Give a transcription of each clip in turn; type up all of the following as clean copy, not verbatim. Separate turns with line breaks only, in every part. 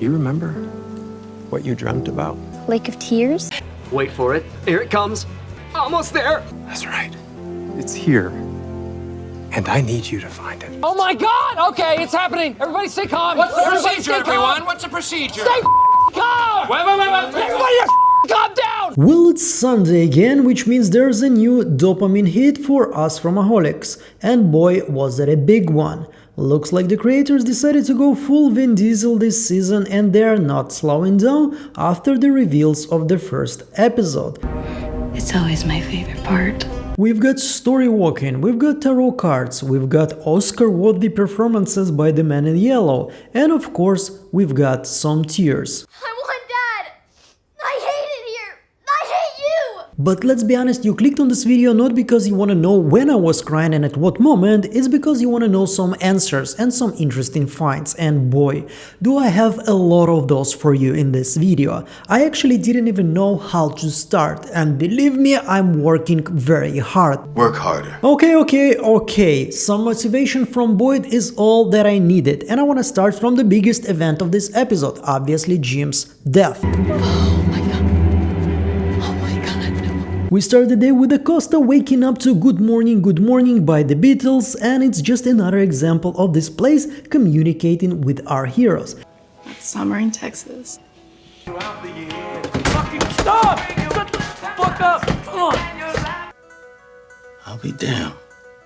Do you remember what you dreamt about?
Lake of Tears?
Wait for it. Here it comes. Almost there.
That's right. It's here. And I need you to find it.
Oh my God! Okay, it's happening. Everybody stay calm.
What's the procedure, everyone? What's the procedure?
Stay calm! Wait. Everybody calm down!
Well, it's Sunday again, which means there's a new dopamine hit for us Fromaholics, and boy, was that a big one. Looks like the creators decided to go full Vin Diesel this season, and they're not slowing down after the reveals of the first episode.
It's always my favorite part.
We've got story walking, we've got tarot cards, we've got Oscar-worthy performances by the man in yellow, and of course, we've got some tears.
I want Dad! I hate it here! I hate you!
But let's be honest, you clicked on this video not because you want to know when I was crying and at what moment, it's because you want to know some answers and some interesting finds, and boy, do I have a lot of those for you in this video. I actually didn't even know how to start, and believe me, I'm working very hard.
Work harder.
Okay, some motivation from Boyd is all that I needed, and I want to start from the biggest event of this episode, obviously Jim's death. We start the day with Acosta waking up to Good Morning by the Beatles, and it's just another example of this place communicating with our heroes.
It's summer in Texas.
Fucking stop! Shut the fuck up! Come on!
I'll be damned.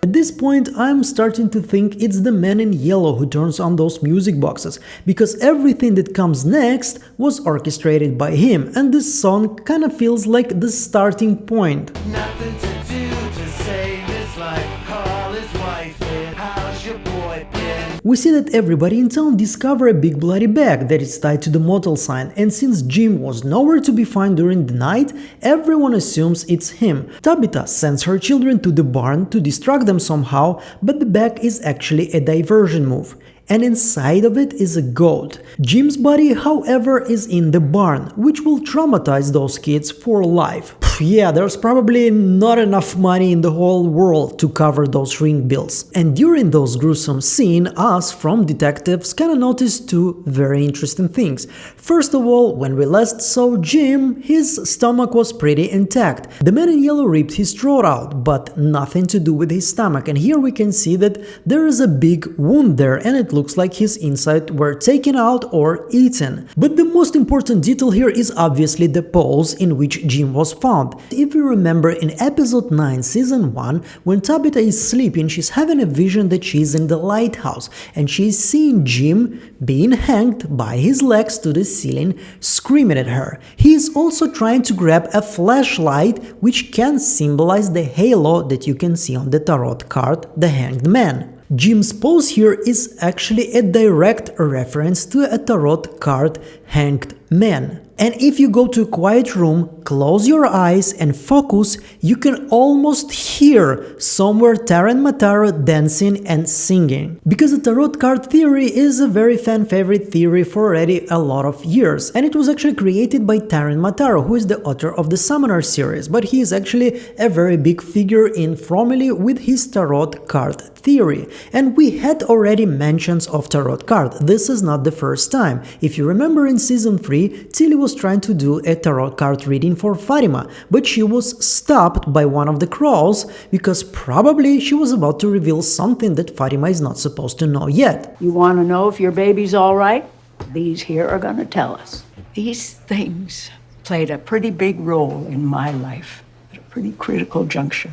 At this point, I'm starting to think it's the man in yellow who turns on those music boxes, because everything that comes next was orchestrated by him, and this song kinda feels like the starting point.
Nothing to do to save his life. Call his wife in. How's your boy been?
We see that everybody in town discover a big bloody bag that is tied to the motel sign, and since Jim was nowhere to be found during the night, everyone assumes it's him. Tabitha sends her children to the barn to distract them somehow, but the bag is actually a diversion move. And inside of it is a goat. Jim's body, however, is in the barn, which will traumatize those kids for life. Yeah, there's probably not enough money in the whole world to cover those ring bills. And during those gruesome scenes, us from detectives kinda noticed two very interesting things. First of all, when we last saw Jim, his stomach was pretty intact. The man in yellow ripped his throat out, but nothing to do with his stomach, and here we can see that there is a big wound there, and it looks like his insides were taken out or eaten. But the most important detail here is obviously the pose in which Jim was found. If you remember in episode 9 season 1, when Tabitha is sleeping, she's having a vision that she's in the lighthouse and she's seeing Jim being hanged by his legs to the ceiling, screaming at her. He is also trying to grab a flashlight, which can symbolize the halo that you can see on the tarot card, the Hanged Man. Jim's pose here is actually a direct reference to a tarot card, Hanged Man. And if you go to a quiet room, close your eyes and focus, you can almost hear somewhere Taryn Mataro dancing and singing. Because the tarot card theory is a very fan favorite theory for already a lot of years, and it was actually created by Taryn Mataro, who is the author of the Summoner series, but he is actually a very big figure in Fromily with his tarot card theory. And we had already mentions of tarot card. This is not the first time. If you remember in season 3, Tilly was trying to do a tarot card reading for Fatima, but she was stopped by one of the crows because probably she was about to reveal something that Fatima is not supposed to know yet.
You want to know if your baby's all right? These here are going to tell us. These things played a pretty big role in my life at a pretty critical juncture.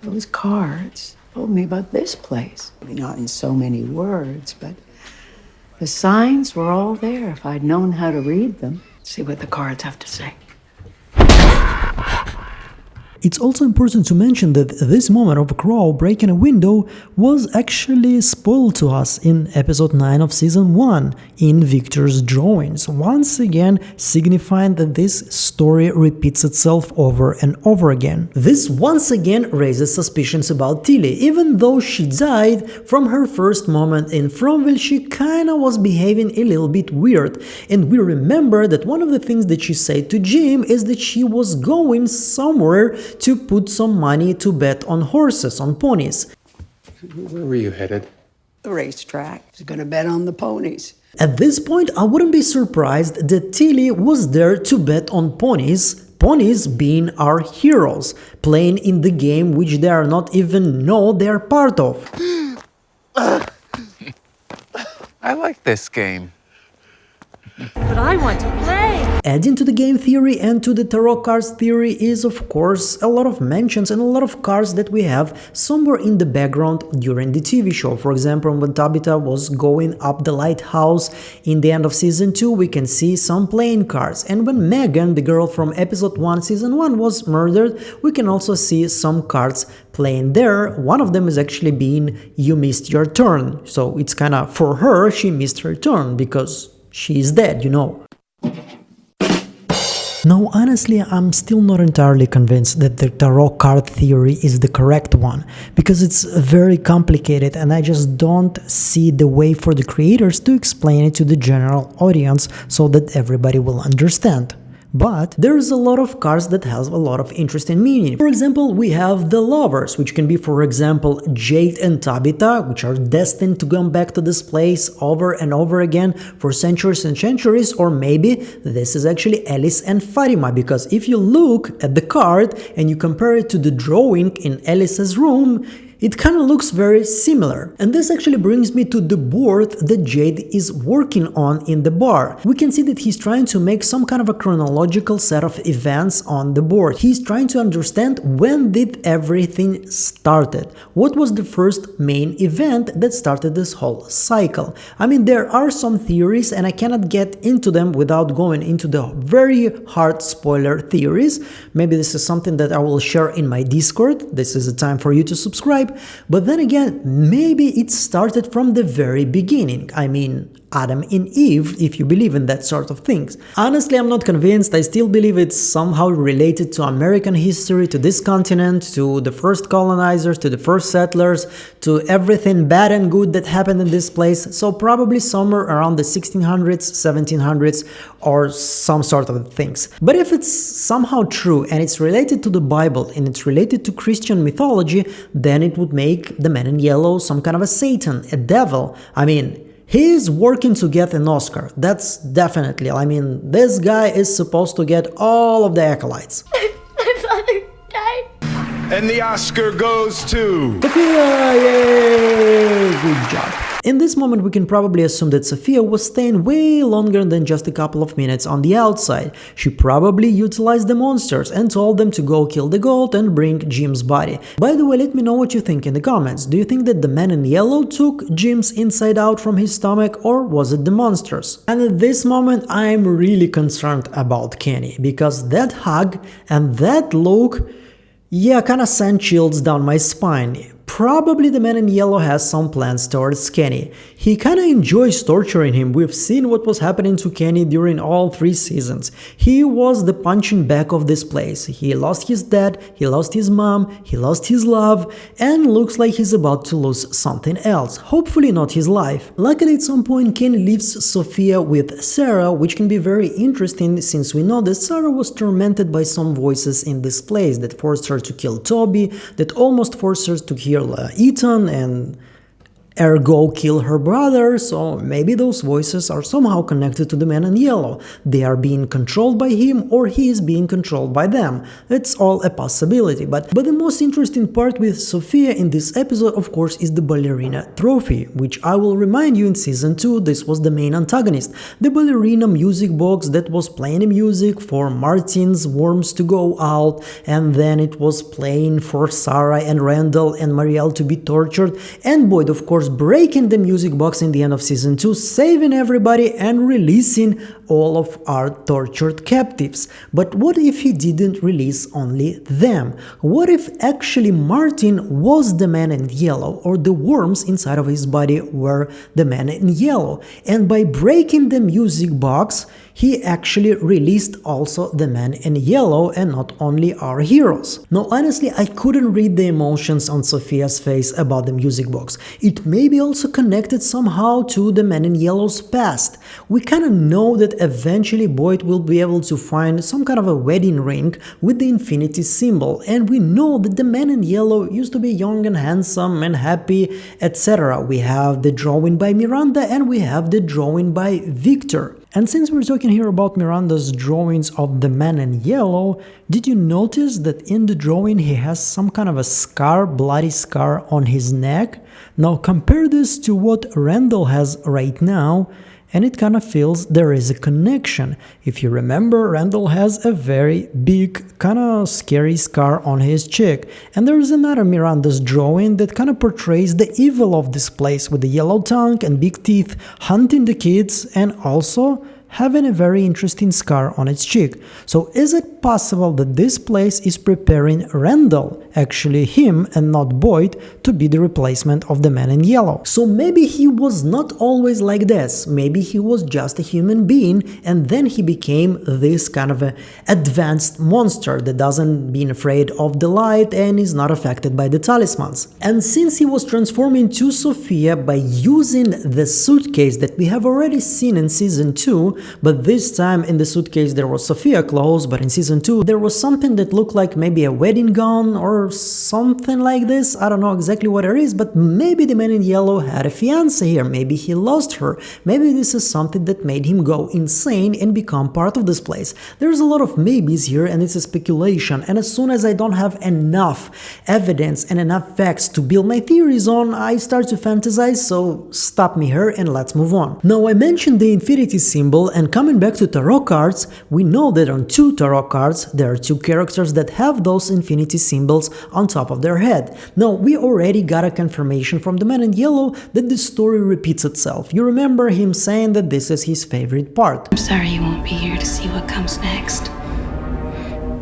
Those cards told me about this place. Not in so many words, but the signs were all there if I'd known how to read them. See what the cards have to say.
It's also important to mention that this moment of a crow breaking a window was actually spoiled to us in episode 9 of season 1 in Victor's drawings, once again signifying that this story repeats itself over and over again. This once again raises suspicions about Tilly. Even though she died, from her first moment in Fromville she kinda was behaving a little bit weird, and we remember that one of the things that she said to Jim is that she was going somewhere to put some money to bet on horses, on ponies.
Where were you headed?
The racetrack. He's going to bet on the ponies.
At this point, I wouldn't be surprised that Tilly was there to bet on ponies, ponies being our heroes, playing in the game which they are not even know they are part of.
I like this game.
But I want to play.
Adding to the game theory and to the tarot cards theory is of course a lot of mentions and a lot of cards that we have somewhere in the background during the TV show. For example, when Tabitha was going up the lighthouse in the end of season 2, we can see some playing cards. And when Megan, the girl from episode 1 season 1, was murdered, we can also see some cards playing there. One of them is actually being "You missed your turn." So it's kinda for her, she missed her turn because she is dead, you know. Now, honestly, I'm still not entirely convinced that the tarot card theory is the correct one, because it's very complicated and I just don't see the way for the creators to explain it to the general audience so that everybody will understand. But there's a lot of cards that has a lot of interesting meaning. For example, we have the lovers, which can be, for example, Jade and Tabitha, which are destined to come back to this place over and over again for centuries and centuries, or maybe this is actually Alice and Fatima, because if you look at the card and you compare it to the drawing in Alice's room, it kind of looks very similar. And this actually brings me to the board that Jade is working on in the bar. We can see that he's trying to make some kind of a chronological set of events on the board. He's trying to understand when did everything started. What was the first main event that started this whole cycle? I mean, there are some theories and I cannot get into them without going into the very hard spoiler theories. Maybe this is something that I will share in my Discord. This is a time for you to subscribe. But then again, maybe it started from the very beginning. I mean, Adam and Eve, if you believe in that sort of things. Honestly, I'm not convinced. I still believe it's somehow related to American history, to this continent, to the first colonizers, to the first settlers, to everything bad and good that happened in this place. So probably somewhere around the 1600s, 1700s, or some sort of things. But if it's somehow true and it's related to the Bible and it's related to Christian mythology, then it would make the man in yellow some kind of a Satan, a devil. I mean, he is working to get an Oscar. That's definitely, I mean, this guy is supposed to get all of the accolades.
My father died.
And the Oscar goes to...
Sophia! Yay! Good job. In this moment, we can probably assume that Sophia was staying way longer than just a couple of minutes on the outside. She probably utilized the monsters and told them to go kill the goat and bring Jim's body. By the way, let me know what you think in the comments. Do you think that the man in yellow took Jim's inside out from his stomach, or was it the monsters? And at this moment, I'm really concerned about Kenny, because that hug and that look, yeah, kinda sent chills down my spine. Probably the man in yellow has some plans towards Kenny. He kinda enjoys torturing him. We've seen what was happening to Kenny during all 3 seasons. He was the punching bag of this place. He lost his dad, he lost his mom, he lost his love, and looks like he's about to lose something else. Hopefully not his life. Luckily at some point Kenny leaves Sophia with Sarah, which can be very interesting since we know that Sarah was tormented by some voices in this place that forced her to kill Toby, that almost forced her to kill Ethan and ergo kill her brother, so maybe those voices are somehow connected to the man in yellow. They are being controlled by him or he is being controlled by them. It's all a possibility, but the most interesting part with Sophia in this episode, of course, is the ballerina trophy, which I will remind you in season 2 this was the main antagonist. The ballerina music box that was playing music for Martin's worms to go out, and then it was playing for Sarah and Randall and Marielle to be tortured, and Boyd, of course, breaking the music box in the end of season 2, saving everybody and releasing all of our tortured captives. But what if he didn't release only them? What if actually Martin was the man in yellow, or the worms inside of his body were the man in yellow, and by breaking the music box he actually released also the man in yellow and not only our heroes? Now honestly, I couldn't read the emotions on Sophia's face about the music box. It maybe also connected somehow to the Man in Yellow's past. We kind of know that eventually Boyd will be able to find some kind of a wedding ring with the infinity symbol, and we know that the Man in Yellow used to be young and handsome and happy, etc. We have the drawing by Miranda and we have the drawing by Victor. And since we're talking here about Miranda's drawings of the Man in Yellow, did you notice that in the drawing he has some kind of a scar, bloody scar on his neck? Now compare this to what Randall has right now, and it kind of feels there is a connection. If you remember, Randall has a very big, kind of scary scar on his cheek. And there is another Miranda's drawing that kind of portrays the evil of this place with the yellow tongue and big teeth hunting the kids, and also having a very interesting scar on its cheek. So is it possible that this place is preparing Randall, actually him and not Boyd, to be the replacement of the Man in Yellow? So maybe he was not always like this, maybe he was just a human being and then he became this kind of a advanced monster that doesn't be afraid of the light and is not affected by the talismans. And since he was transforming to Sophia by using the suitcase that we have already seen in season 2, but this time in the suitcase there was Sophia clothes, but in season 2 there was something that looked like maybe a wedding gown or something like this. I don't know exactly what it is, but maybe the Man in Yellow had a fiancé here, maybe he lost her, maybe this is something that made him go insane and become part of this place. There's a lot of maybes here and it's a speculation, and as soon as I don't have enough evidence and enough facts to build my theories on, I start to fantasize, so stop me here and let's move on. Now I mentioned the infinity symbol, and coming back to tarot cards, we know that on 2 tarot cards there are 2 characters that have those infinity symbols on top of their head. Now we already got a confirmation from the Man in Yellow that the story repeats itself. You remember him saying that this is his favorite part.
I'm sorry you won't be here to see what comes next.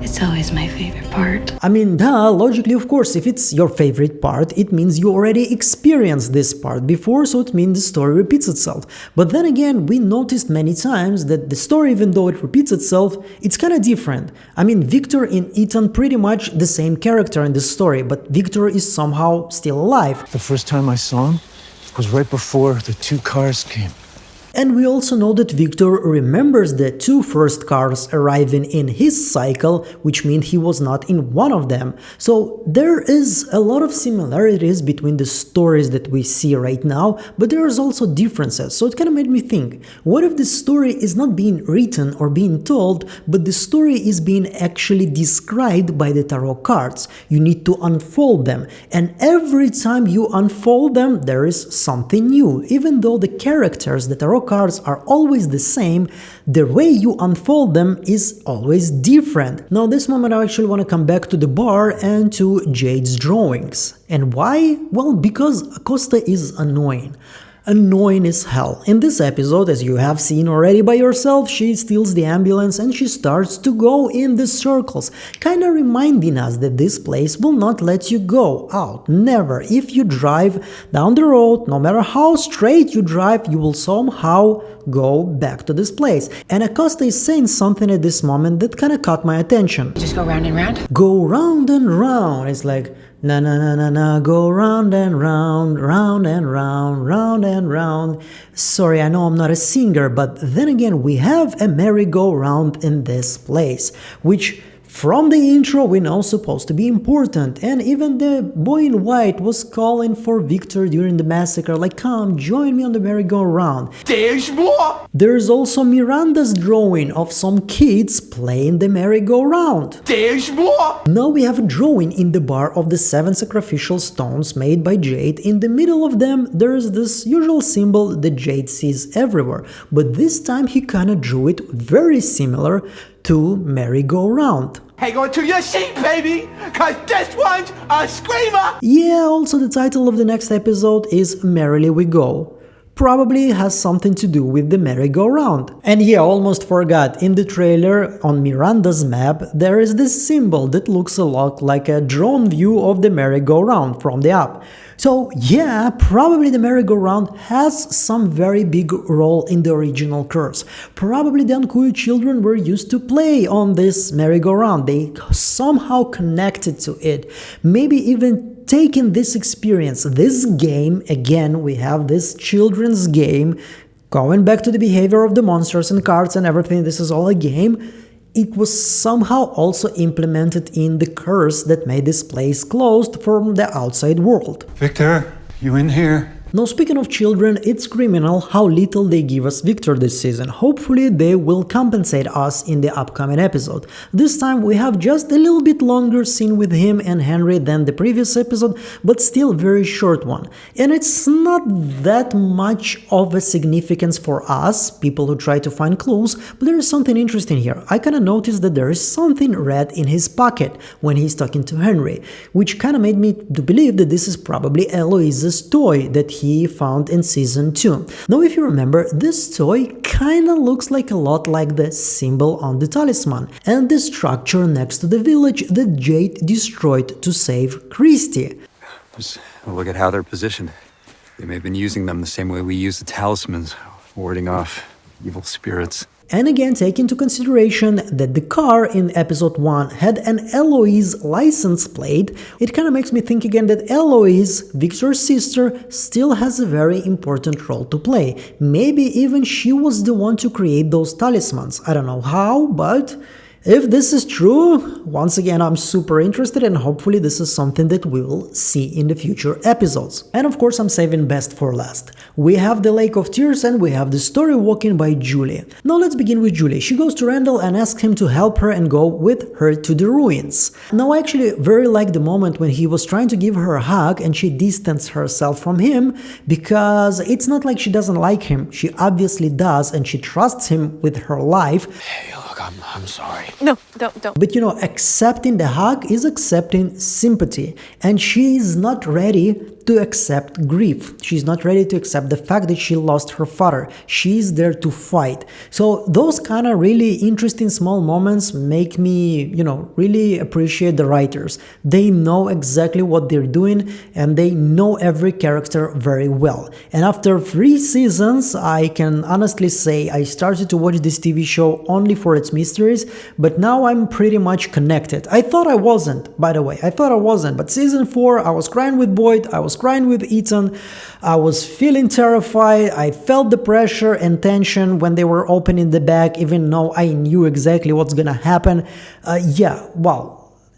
It's always my favorite part.
I mean, duh, logically, of course, if it's your favorite part, it means you already experienced this part before, so it means the story repeats itself. But then again, we noticed many times that the story, even though it repeats itself, it's kind of different. I mean, Victor and Ethan pretty much the same character in the story, but Victor is somehow still alive.
The first time I saw him was right before the 2 cars came.
And we also know that Victor remembers the 2 first cars arriving in his cycle, which means he was not in one of them. So there is a lot of similarities between the stories that we see right now, but there is also differences. So it kind of made me think, what if the story is not being written or being told, but the story is being actually described by the tarot cards? You need to unfold them, and every time you unfold them, there is something new. Even though the characters, the tarot cards are always the same, the way you unfold them is always different. Now this moment I actually want to come back to the bar and to Jade's drawings. And why? Well, because Acosta is annoying. Annoying as hell. In this episode, as you have seen already by yourself, she steals the ambulance and she starts to go in the circles, kinda reminding us that this place will not let you go out, never. If you drive down the road, no matter how straight you drive, you will somehow go back to this place. And Acosta is saying something at this moment that kinda caught my attention.
Just go round and round?
Go round and round. It's like, na na na na na, go round and round, round and round, round and round. Sorry, I know I'm not a singer, but then again, we have a merry-go-round in this place, which from the intro we know supposed to be important, and even the boy in white was calling for Victor during the massacre, like, come, join me on the merry-go-round.
There's more!
There's also Miranda's drawing of some kids playing the merry-go-round.
There's more!
Now we have a drawing in the bar of the 7 sacrificial stones made by Jade. In the middle of them there's this usual symbol that Jade sees everywhere, but this time he kinda drew it very similar to merry-go-round.
Hang on to your seat, baby, cause this one's a screamer!
Yeah, also the title of the next episode is Merrily We Go. Probably has something to do with the merry-go-round. And yeah, almost forgot, in the trailer on Miranda's map there is this symbol that looks a lot like a drone view of the merry-go-round from the app. So yeah, probably the merry-go-round has some very big role in the original curse. Probably the Ankuyu children were used to play on this merry-go-round, they somehow connected to it, maybe even taking this experience, this game, again, we have this children's game, going back to the behavior of the monsters and cards and everything, this is all a game, it was somehow also implemented in the curse that made this place closed from the outside world.
Victor, you in here?
Now, speaking of children, it's criminal how little they give us Victor this season. Hopefully they will compensate us in the upcoming episode. This time we have just a little bit longer scene with him and Henry than the previous episode, but still very short one. And it's not that much of a significance for us, people who try to find clues, but there is something interesting here. I kinda noticed that there is something red in his pocket when he's talking to Henry, which kinda made me to believe that this is probably Eloise's toy that he found in season 2. Now, if you remember, this toy kinda looks like a lot like the symbol on the talisman and the structure next to the village that Jade destroyed to save Christy.
Just look at how they're positioned. They may have been using them the same way we use the talismans, warding off evil spirits.
And again, take into consideration that the car in episode 1 had an Eloise license plate, it kinda makes me think again that Eloise, Victor's sister, still has a very important role to play. Maybe even she was the one to create those talismans. I don't know how, but if this is true, once again, I'm super interested and hopefully this is something that we will see in the future episodes. And of course, I'm saving best for last. We have the Lake of Tears and we have the story walking by Julie. Now let's begin with Julie. She goes to Randall and asks him to help her and go with her to the ruins. Now I actually very like the moment when he was trying to give her a hug and she distanced herself from him, because it's not like she doesn't like him. She obviously does and she trusts him with her life.
Hey, look, I'm sorry.
No, don't.
But you know, accepting the hug is accepting sympathy, and she is not ready to accept grief. She's not ready to accept the fact that she lost her father. She's there to fight. So those kind of really interesting small moments make me, you know, really appreciate the writers. They know exactly what they're doing and they know every character very well. And after 3 seasons, I can honestly say I started to watch this TV show only for its mysteries, but now I'm pretty much connected. I thought I wasn't, by the way. I thought I wasn't, but season 4, I was crying with Boyd, I was crying with Ethan, I was feeling terrified, I felt the pressure and tension when they were opening the bag, even though I knew exactly what's gonna happen.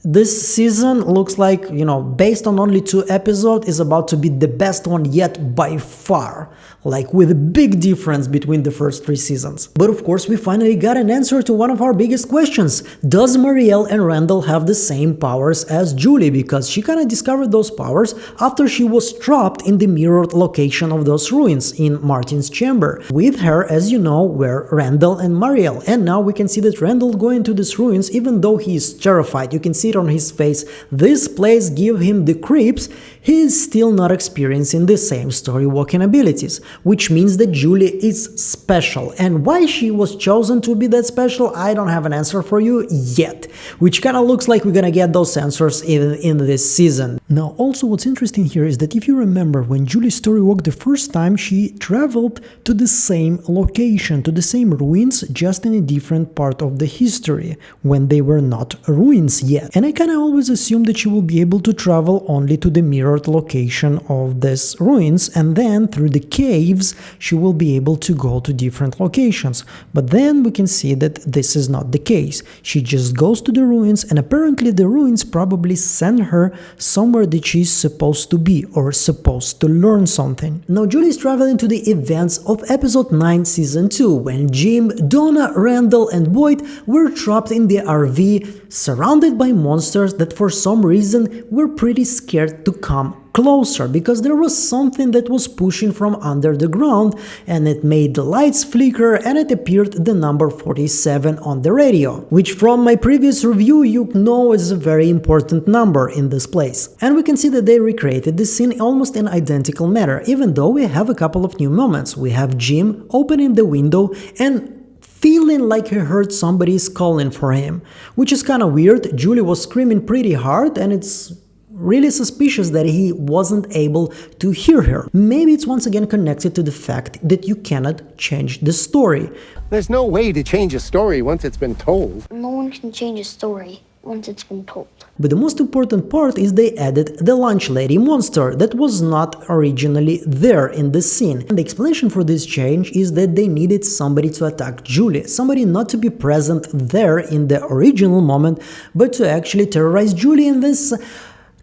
This season looks like, you know, based on only 2 episodes, is about to be the best one yet by far. Like with a big difference between the first 3 seasons. But of course, we finally got an answer to one of our biggest questions. Does Marielle and Randall have the same powers as Julie? Because she kind of discovered those powers after she was trapped in the mirrored location of those ruins in Martin's chamber. With her, as you know, were Randall and Marielle. And now we can see that Randall going to these ruins, even though he is terrified. You can see it on his face. This place gives him the creeps. He is still not experiencing the same story walking abilities, which means that Julie is special. And why she was chosen to be that special, I don't have an answer for you yet, which kind of looks like we're gonna get those answers in this season. Now, also what's interesting here is that if you remember, when Julie story walked the first time, she traveled to the same location, to the same ruins, just in a different part of the history, when they were not ruins yet. And I kind of always assumed that she will be able to travel only to the mirrored location of these ruins, and then through the caves she will be able to go to different locations. But then we can see that this is not the case. She just goes to the ruins, and apparently the ruins probably send her somewhere that she's supposed to be or supposed to learn something. Now Julie is traveling to the events of episode 9 season 2, when Jim, Donna, Randall and Boyd were trapped in the RV, surrounded by monsters that for some reason were pretty scared to come closer, because there was something that was pushing from under the ground and it made the lights flicker and it appeared the number 47 on the radio, which from my previous review you know is a very important number in this place. And we can see that they recreated the scene almost in identical manner, even though we have a couple of new moments. We have Jim opening the window and feeling like he heard somebody's calling for him, which is kind of weird. Julie was screaming pretty hard and it's really suspicious that he wasn't able to hear her. Maybe it's once again connected to the fact that you cannot change the story.
There's no way to change a story once it's been told.
No one can change a story. once it's been told.
But the most important part is they added the lunch lady monster that was not originally there in the scene. And the explanation for this change is that they needed somebody to attack Julie, somebody not to be present there in the original moment, but to actually terrorize Julie, and this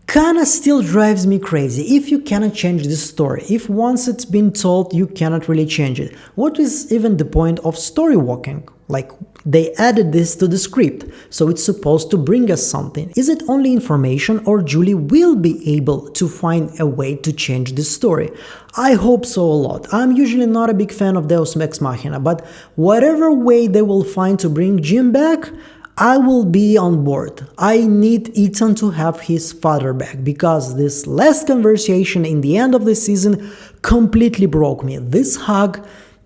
kinda still drives me crazy. If you cannot change this story, if once it's been told you cannot really change it, what is even the point of story walking? Like, they added this to the script, so it's supposed to bring us something. Is it only information, or Julie will be able to find a way to change this story? I hope so a lot. I'm usually not a big fan of Deus Ex Machina, but whatever way they will find to bring Jim back, I will be on board. I need Ethan to have his father back, because this last conversation in the end of the season completely broke me. This hug,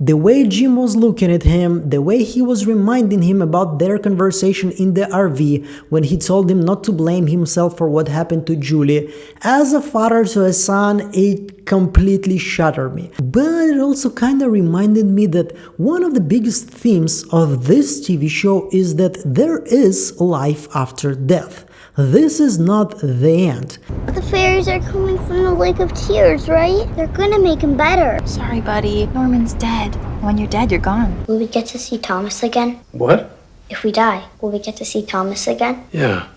the way Jim was looking at him, the way he was reminding him about their conversation in the RV when he told him not to blame himself for what happened to Julie. As a father to a son, it completely shattered me. But it also kind of reminded me that one of the biggest themes of this TV show is that there is life after death. This is not the end.
The fairies are coming from the Lake of Tears, right? They're gonna make him better.
Sorry, buddy. Norman's dead. When you're dead, you're gone.
Will we get to see Thomas again?
What?
If we die, will we get to see Thomas again?
Yeah,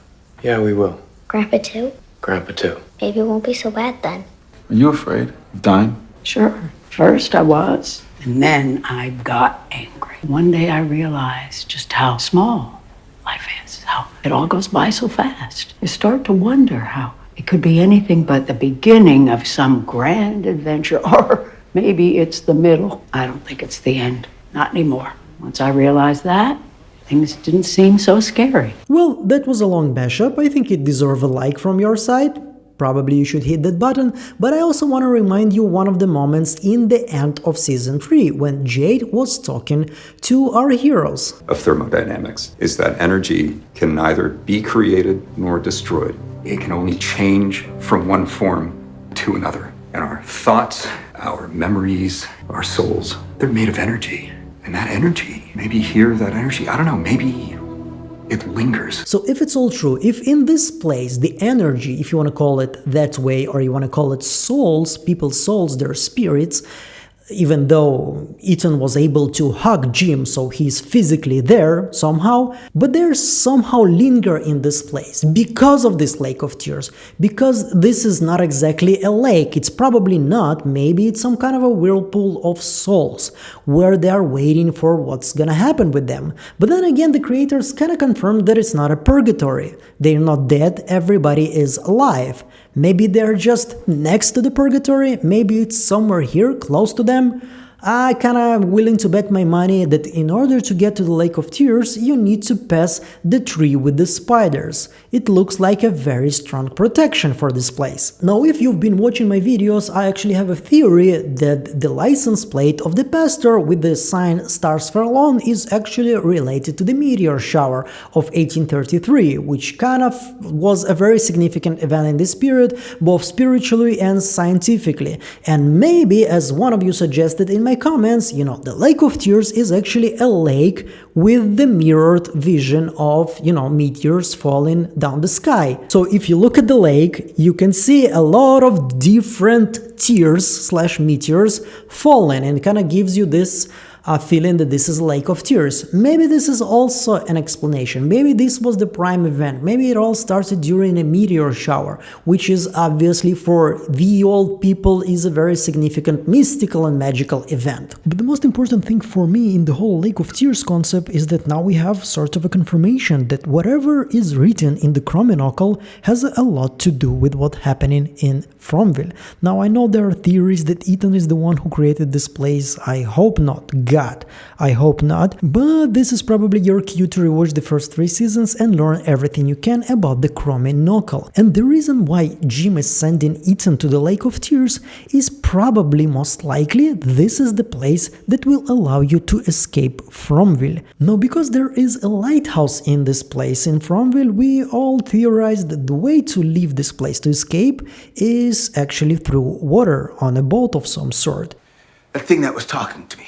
we will.
Grandpa too?
Grandpa too.
Maybe it won't be so bad then.
Are you afraid of dying?
Sure. First I was, and then I got angry. One day I realized just how small life is, how it all goes by so fast. You start to wonder how it could be anything but the beginning of some grand adventure, or maybe it's the middle. I don't think it's the end. Not anymore. Once I realized that, things didn't seem so scary.
Well, that was a long mashup. I think it deserves a like from your side. Probably you should hit that button, but I also want to remind you one of the moments in the end of season 3 when Jade was talking to our heroes.
Of thermodynamics is that energy can neither be created nor destroyed. It can only change from one form to another. And our thoughts, our memories, our souls, they're made of energy. And that energy, maybe here, that energy, I don't know, maybe it lingers.
So if it's all true, if in this place the energy, if you want to call it that way, or you want to call it souls, people's souls, their spirits, even though Ethan was able to hug Jim, so he's physically there somehow, but they somehow linger in this place because of this Lake of Tears, because this is not exactly a lake, it's probably not, maybe it's some kind of a whirlpool of souls, where they are waiting for what's gonna happen with them. But then again, the creators kinda confirmed that it's not a purgatory, they're not dead, everybody is alive. Maybe they're just next to the purgatory, maybe it's somewhere here close to them. I kinda willing to bet my money that in order to get to the Lake of Tears, you need to pass the tree with the spiders. It looks like a very strong protection for this place. Now, if you've been watching my videos, I actually have a theory that the license plate of the pastor with the sign Stars Fell On is actually related to the meteor shower of 1833, which kind of was a very significant event in this period, both spiritually and scientifically. And maybe, as one of you suggested in my comments, you know, the Lake of Tears is actually a lake with the mirrored vision of, you know, meteors falling down the sky. So if you look at the lake, you can see a lot of different tears/meteors falling, and it kind of gives you this feeling that this is a Lake of Tears. Maybe this is also an explanation. Maybe this was the prime event. Maybe it all started during a meteor shower, which is obviously for the old people is a very significant mystical and magical event. But the most important thing for me in the whole Lake of Tears concept is that now we have sort of a confirmation that whatever is written in the Chronological has a lot to do with what's happening in Fromville. Now I know there are theories that Ethan is the one who created this place. I hope not. God, I hope not, but this is probably your cue to rewatch the first 3 seasons and learn everything you can about the Chronological. And the reason why Jim is sending Ethan to the Lake of Tears is probably most likely this is the place that will allow you to escape Fromville. Now, because there is a lighthouse in this place in Fromville, we all theorized that the way to leave this place to escape is actually through water on a boat of some sort.
That thing that was talking to me,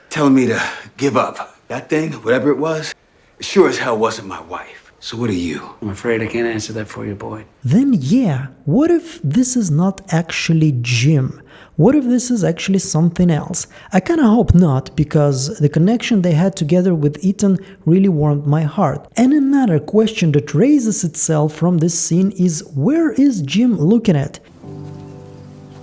telling me to give up. That thing, whatever it was, it sure as hell wasn't my wife. So what are you?
I'm afraid I can't answer that for you, Boyd.
Then yeah, what if this is not actually Jim? What if this is actually something else? I kinda hope not, because the connection they had together with Ethan really warmed my heart. And another question that raises itself from this scene is, where is Jim looking at?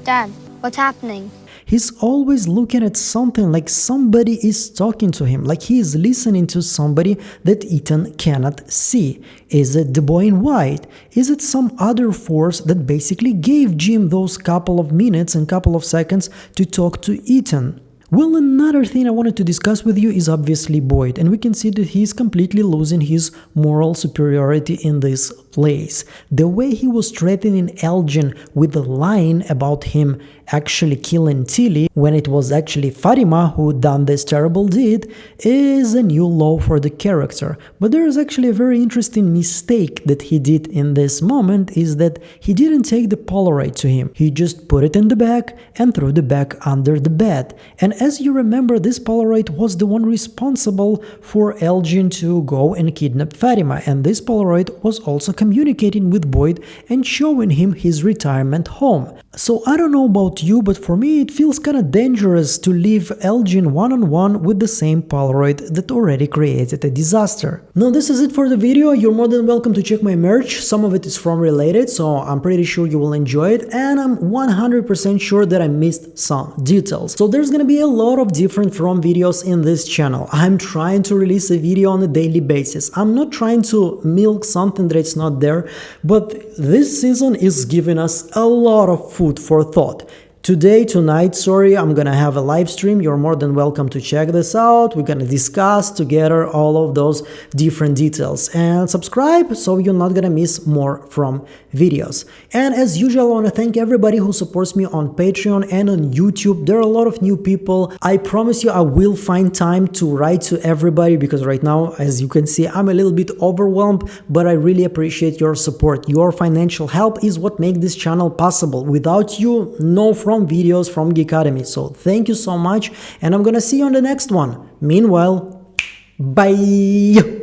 Dad, what's happening?
He's always looking at something, like somebody is talking to him, like he is listening to somebody that Ethan cannot see. Is it the boy in white? Is it some other force that basically gave Jim those couple of minutes and couple of seconds to talk to Ethan? Well, another thing I wanted to discuss with you is obviously Boyd, and we can see that he's completely losing his moral superiority in this place. The way he was threatening Elgin with a line about him actually killing Tilly, when it was actually Fatima who done this terrible deed, is a new low for the character. But there is actually a very interesting mistake that he did in this moment, is that he didn't take the Polaroid to him. He just put it in the bag and threw the bag under the bed. And as you remember, this Polaroid was the one responsible for Elgin to go and kidnap Fatima, and this Polaroid was also communicating with Boyd and showing him his retirement home. So I don't know about you, but for me it feels kinda dangerous to leave Elgin one-on-one with the same Polaroid that already created a disaster. Now this is it for the video. You're more than welcome to check my merch. Some of it is from Related, so I'm pretty sure you will enjoy it, and I'm 100% sure that I missed some details. So there's gonna be a lot of different From videos in this channel. I'm trying to release a video on a daily basis. I'm not trying to milk something that it's not there, but this season is giving us a lot of food for thought. Tonight, I'm gonna have a live stream. You're more than welcome to check this out. We're gonna discuss together all of those different details. And subscribe so you're not gonna miss more From videos. And as usual, I wanna thank everybody who supports me on Patreon and on YouTube. There are a lot of new people. I promise you I will find time to write to everybody, because right now, as you can see, I'm a little bit overwhelmed, but I really appreciate your support. Your financial help is what makes this channel possible. Without you, no From videos from Geekotomy. So thank you so much, and I'm gonna see you on the next one. Meanwhile, bye!